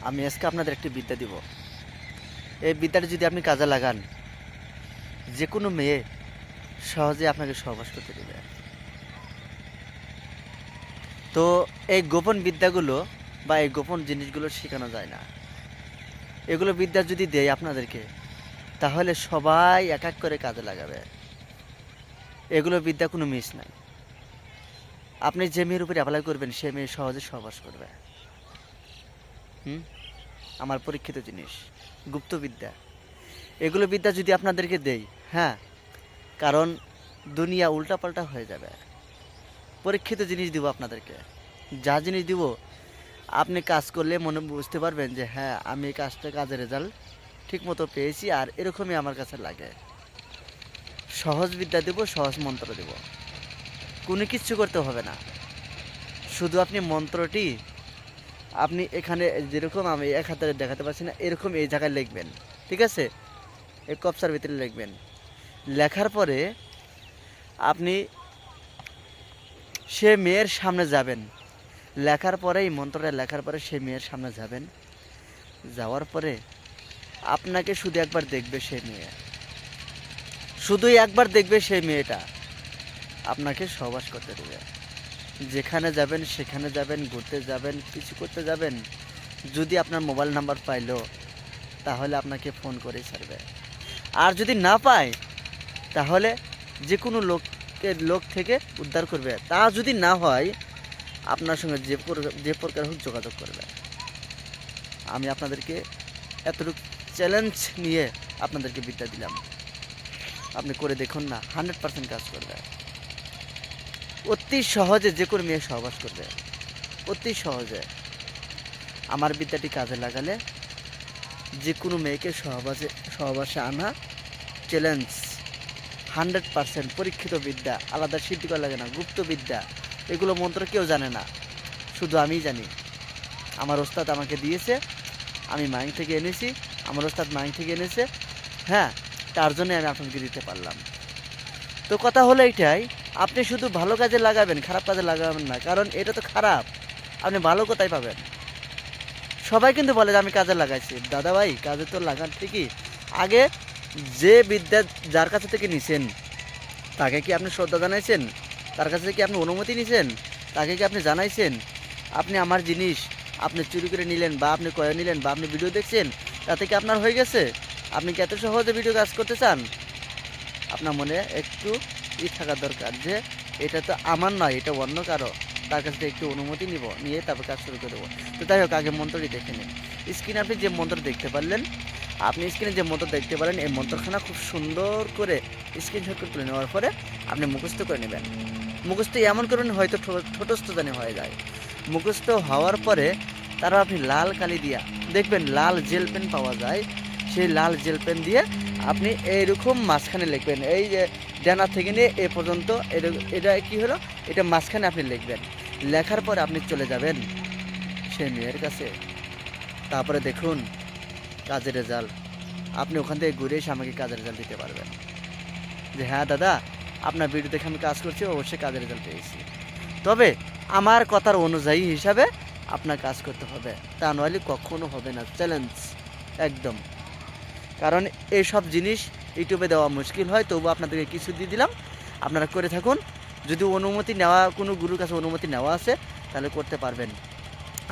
আমি আজকে আপনাদের একটি বিদ্যা দিব। এই বিদ্যাটা যদি আপনি কাজে লাগান, যে কোনো মেয়ে সহজে আপনাকে সহবাস করতে দেবে। তো এই গোপন বিদ্যাগুলো বা এই গোপন জিনিসগুলো শেখানো যায় না। এগুলো বিদ্যা যদি দেয় আপনাদেরকে, তাহলে সবাই এক এক করে কাজে লাগাবে। এগুলো বিদ্যা কোনো মিস নাই। আপনি যে মেয়ের উপরে অ্যাপ্লাই করবেন, সে মেয়ে সহজে সহবাস করবে। আমার পরীক্ষিত জিনিস, গুপ্ত বিদ্যা। এগুলো বিদ্যা যদি আপনাদেরকে দেই, হ্যাঁ, কারণ দুনিয়া উল্টাপাল্টা হয়ে যাবে। পরীক্ষিত জিনিস দিব আপনাদেরকে। যা জিনিস দিব, আপনি কাজ করলে মনে বুঝতে পারবেন যে হ্যাঁ, আমি এই কাজের রেজাল্ট ঠিক মতো পেয়েছি, আর এরকমই আমার কাছে লাগে। সহজ বিদ্যা দেব, সহজ মন্ত্র দেব। কোনো কিচ্ছু করতে হবে না, শুধু আপনি মন্ত্রটি আপনি এখানে যেরকম আমি এক হাতে দেখাতে পারছি না, এরকম এই জায়গায় লিখবেন। ঠিক আছে? এই কপসার ভিতরে লিখবেন। লেখার পরে আপনি সে মেয়ের সামনে যাবেন। লেখার পরে এই মন্ত্রটা লেখার পরে সে মেয়ের সামনে যাবেন। যাওয়ার পরে আপনাকে শুধু একবার দেখবে সেই মেয়ে, শুধুই একবার দেখবে সেই মেয়েটা, আপনাকে সহবাস করতে দেবে। যেখানে যাবেন সেখানে যাবেন, ঘুরতে যাবেন, কিছু করতে যাবেন, যদি আপনার মোবাইল নাম্বার পাইলো, তাহলে আপনাকে ফোন করেই ছাড়বে। আর যদি না পায়, তাহলে যে কোনো লোক থেকে উদ্ধার করবে। তা যদি না হয়, আপনার সঙ্গে যে প্রকার হোক যোগাযোগ করবে। আমি আপনাদেরকে এতটুকু চ্যালেঞ্জ নিয়ে আপনাদেরকে বিদ্যা দিলাম। আপনি করে দেখুন না, 100% কাজ করবে। অতি সহজে যে কোনো মেয়ে সহবাস করবে, অতি সহজে। আমার বিদ্যাটি কাজে লাগালে যে কোনো মেয়েকে সহবাসে আনা চ্যালেঞ্জ। 100% পরীক্ষিত বিদ্যা, আলাদা সিদ্ধি করা লাগে না। গুপ্ত বিদ্যা, এগুলো মন্ত্র কেউ জানে না, শুধু আমিই জানি। আমার ওস্তাদ আমাকে দিয়েছে, আমি মাইং থেকে এনেছি, আমার ওস্তাদ মাইং থেকে এনেছে। হ্যাঁ, তার জন্যই আমি আপনাকে দিতে পারলাম। তো কথা হলো এইটাই, আপনি শুধু ভালো কাজে লাগাবেন, খারাপ কাজে লাগাবেন না, কারণ এটা তো খারাপ। আপনি ভালো কোথায় পাবেন? সবাই কিন্তু বলে যে আমি কাজে লাগাইছি। দাদা ভাই, কাজে তো লাগান ঠিকই, আগে যে বিদ্যা যার কাছে থেকে নিছেন, তাকে কি আপনি শ্রদ্ধা জানাইছেন? তার কাছে কি আপনি অনুমতি নিছেন? তাকে কি আপনি জানাইছেন? আপনি আমার জিনিস আপনি চুরি করে নিলেন, বা আপনি কয়ে নিলেন, বা আপনি ভিডিও দেখছেন, তাতে কি আপনার হয়ে গেছে? আপনি কি এত সহজে ভিডিও কাজ করতে চান? আপনার মনে একটু থাকা দরকার যে এটা তো আমার নয়, এটা অন্য কারো। তার কাছ থেকে একটু অনুমতি নিয়ে তারপর কাজ শুরু করে দেবো। তো যাই হোক, আগে মন্ত্রটি দেখে নিন। স্ক্রিনে আপনি যে মন্ত্র দেখতে পারলেন, আপনি স্ক্রিনে যে মন্ত্র দেখতে পারেন, এই মন্ত্রখানা খুব সুন্দর করে স্ক্রিনশট করে তুলে নেওয়ার পরে আপনি মুখস্থ করে নেবেন। মুখস্থ এমন করবেন হয়তো ঠোঁটস্থ জানি হয়ে যায়। মুখস্থ হওয়ার পরে তারা আপনি লাল কালি দিয়া, দেখবেন লাল জেল পেন পাওয়া যায়, সেই লাল জেল পেন দিয়ে আপনি এইরকম মাঝখানে লিখবেন। এই যে ডানা থেকে নিয়ে এ পর্যন্ত, এটা কি হলো, এটা মাঝখানে আপনি লিখবেন। লেখার পরে আপনি চলে যাবেন সেই মেয়ের কাছে। তারপরে দেখুন কাজের রেজাল্ট। আপনি ওখান থেকে ঘুরে এসে আমাকে কাজের রেজাল্ট দিতে পারবেন যে হ্যাঁ দাদা, আপনার ভিডিও দেখে আমি কাজ করছি, অবশ্যই কাজের রেজাল্ট পেয়েছি। তবে আমার কথার অনুযায়ী হিসাবে আপনার কাজ করতে হবে, তা নইলে কখনো হবে না। চ্যালেঞ্জ একদম। কারণ এইসব জিনিস ইউটিউবে দেওয়া মুশকিল হয়, তবু আপনাদেরকে কিছু দিয়ে দিলাম, আপনারা করে থাকুন। যদি অনুমতি নেওয়া, কোনো গুরুর কাছে অনুমতি নেওয়া আছে, তাহলে করতে পারবেন।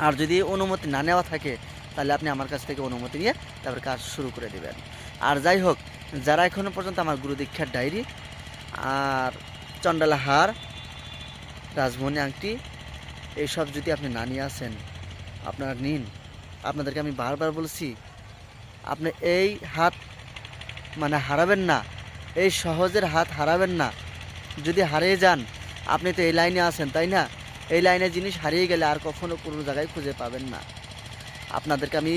আর যদি অনুমতি না নেওয়া থাকে, তাহলে আপনি আমার কাছ থেকে অনুমতি নিয়ে তারপর কাজ শুরু করে দেবেন। আর যাই হোক, যারা এখনও পর্যন্ত আমার গুরু দীক্ষার ডায়েরি আর চণ্ডালা হার, রাজমণি আংটি, এইসব যদি আপনি না নিয়ে আসেন, আপনারা নিন। আপনাদেরকে আমি বারবার বলছি, আপনি এই হাত মানে হারাবেন না, এই সহজের হাত হারাবেন না। যদি হারিয়ে যান, আপনি তো এই লাইনে আছেন, তাই না? এই লাইনে জিনিস হারিয়ে গেলে আর কখনো কোনো জায়গায় খুঁজে পাবেন না। আপনাদেরকে আমি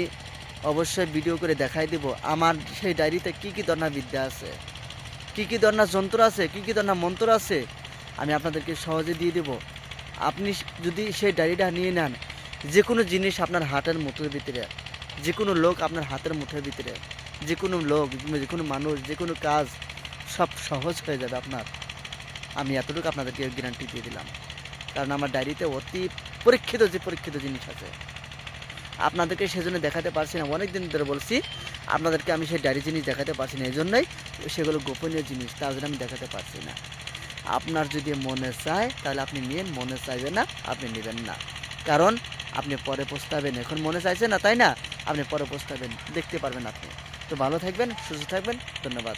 অবশ্যই ভিডিও করে দেখাই দেব আমার সেই ডায়েরিতে কী কী ধরনের বিদ্যা আছে, কী কী ধরনের যন্ত্র আছে, কী কী ধরনের মন্ত্র আছে, আমি আপনাদেরকে সহজে দিয়ে দেব। আপনি যদি সেই ডায়েরিটা নিয়ে নেন, যে কোনো জিনিস আপনার হাতের মুঠোর ভিতরে, যে কোনো লোক আপনার হাতের মুঠোর ভিতরে, যে কোনো লোক, যে কোনো মানুষ, যে কোনো কাজ সব সহজ হয়ে যাবে আপনার। আমি এতটুকু আপনাদেরকে গ্যারান্টি দিয়ে দিলাম, কারণ আমার ডায়েরিতে অতি পরীক্ষিত জিনিস আছে। আপনাদেরকে সেজন্য দেখাতে পারছি না, অনেক দিন ধরে বলছি আপনাদেরকে আমি সেই ডায়েরি জিনিস দেখাতে পারছি না, এই জন্যই সেগুলো গোপনীয় জিনিস, তার জন্য আমি দেখাতে পারছি না। আপনার যদি মনে চায় তাহলে আপনি নিন, মনে চাইবে না আপনি নেবেন না, কারণ আপনি পরে পস্তাবেন। এখন মনে চাইছে না তাই না, আপনি পরে পস্তাবেন, দেখতে পারবেন আপনি। তো ভালো থাকবেন, সুস্থ থাকবেন, ধন্যবাদ।